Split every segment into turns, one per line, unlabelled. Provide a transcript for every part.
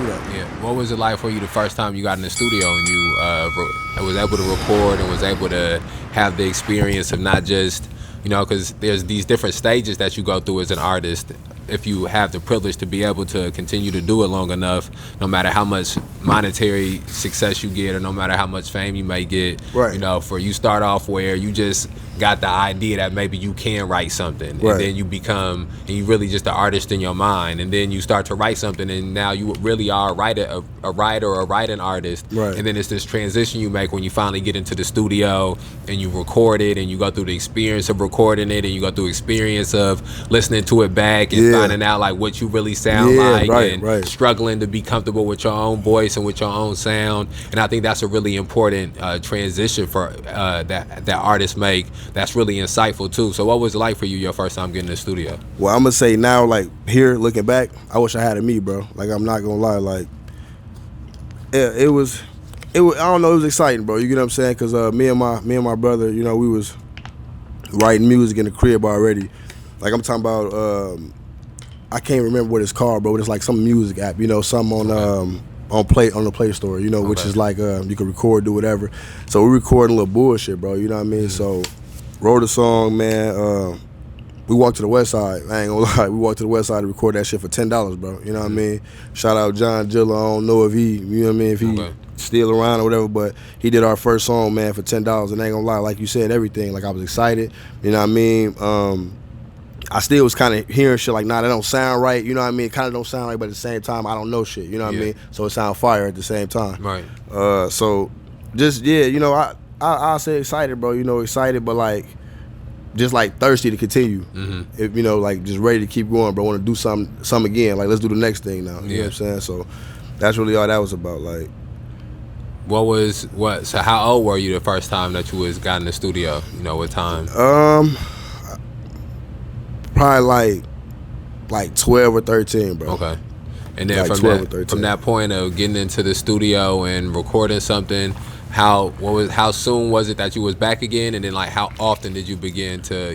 do that.
Yeah. What was it like for you the first time you got in the studio and you was able to record and was able to have the experience of not just, because there's these different stages that you go through as an artist. If you have the privilege to be able to continue to do it long enough, no matter how much monetary success you get or no matter how much fame you may get,
right.
For you start off where you just got the idea that maybe you can write something,
right.
and then you become, and you really just an artist in your mind, and then you start to write something, and now you really are a writer or a writing artist,
right.
And then it's this transition you make when you finally get into the studio and you record it, and you go through the experience of recording it, and you go through experience of listening to it back and finding out like what you really sound like, and struggling to be comfortable with your own voice and with your own sound. And I think that's a really important transition for that artists make. That's really insightful too. So what was it like for you your first time getting in the studio?
Well, I'm gonna say now, like here looking back, I wish I had it me, bro. Like I'm not gonna lie, like it was I don't know, it was exciting, bro. You get what I'm saying? Cause me and my brother, we was writing music in the crib already. Like I'm talking about I can't remember what it's called, bro. But it's like some music app, something on the Play Store, which is like you can record, do whatever. So we recording a little bullshit, bro. You know what I mean? So wrote a song, man. We walked to the West Side. I ain't gonna lie. We walked to the West Side to record that shit for $10, bro. You know what I mean? Shout out John Gilla. I don't know if he, if he still around or whatever, but he did our first song, man, for $10. And I ain't gonna lie, like you said, everything. Like I was excited. You know what I mean? I still was kind of hearing shit like, nah, that don't sound right. You know what I mean? It kind of don't sound right, but at the same time, I don't know shit. You know what I mean? So it sound fire at the same time.
Right.
So just, I'll say excited, bro. Excited, but like, just like thirsty to continue. If like just ready to keep going, bro. Want to do something again. Like let's do the next thing now. You know what I'm saying? So that's really all that was about. Like,
so how old were you the first time that you got in the studio? What time?
Probably like 12 or 13, bro.
Okay. And then
like
from that point of getting into the studio and recording something, how soon was it that you was back again? And then like how often did you begin to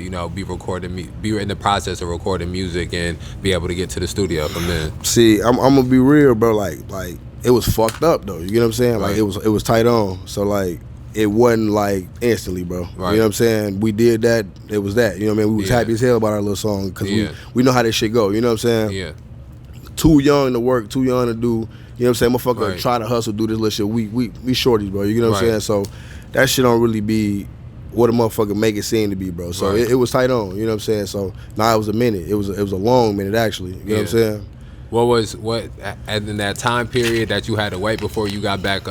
be in the process of recording music and be able to get to the studio from then?
See, I'm gonna be real, bro. Like it was fucked up though. You get what I'm saying? Like it was tight on. So like it wasn't like instantly, bro. Right. You know what I'm saying? We did that. It was that. You know what I mean? We was happy as hell about our little song because we know how this shit go. You know what I'm saying?
Yeah.
Too young to work, too young to do. You know what I'm saying? Motherfucker try to hustle, do this little shit. We shorties, bro. You know what I'm saying? So that shit don't really be what a motherfucker make it seem to be, bro. So it was tight on. You know what I'm saying? So it was a minute. It was a long minute actually. You know what I'm saying?
What in that time period that you had to wait before you got back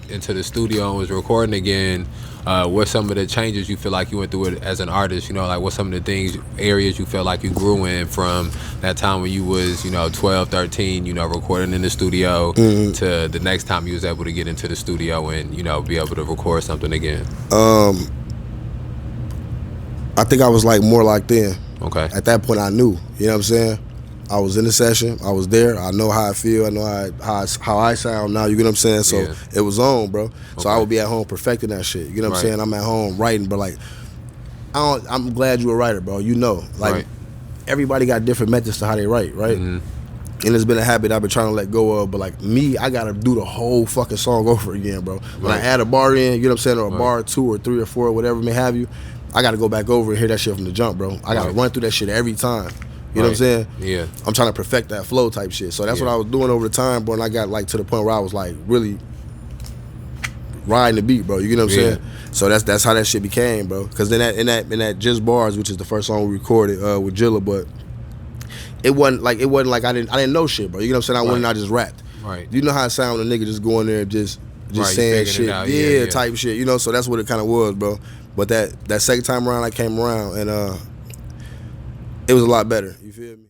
into the studio and was recording again? What some of the changes you feel like you went through it as an artist? Like what some of the areas you felt like you grew in from that time when you was 12, 13, recording in the studio to the next time you was able to get into the studio and be able to record something again?
I think I was like more locked in.
Okay.
At that point I knew. You know what I'm saying? I was in the session. I was there. I know how I feel. I know how I sound now. You get what I'm saying? So it was on, bro. So I would be at home perfecting that shit. You know what I'm saying? I'm at home writing, but like, I'm glad you're a writer, bro. Like everybody got different methods to how they write, right? And it's been a habit I've been trying to let go of. But like me, I gotta do the whole fucking song over again, bro. When I add a bar in, you know what I'm saying, or a bar, 2 or 3 or 4, whatever may have you, I gotta go back over and hear that shit from the jump, bro. I gotta run through that shit every time. You know what I'm saying?
Yeah.
I'm trying to perfect that flow type shit. So that's what I was doing over the time, bro. And I got like to the point where I was like really riding the beat, bro. You know what I'm saying? So that's how that shit became, bro. Because then in that Just Bars, which is the first song we recorded with Jilla, but it wasn't like I didn't know shit, bro. You know what I'm saying? I went and I just rapped.
Right.
You know how it sound when a nigga just go in there and just saying shit, type shit. So that's what it kind of was, bro. But that second time around, I came around and it was a lot better. You feel me?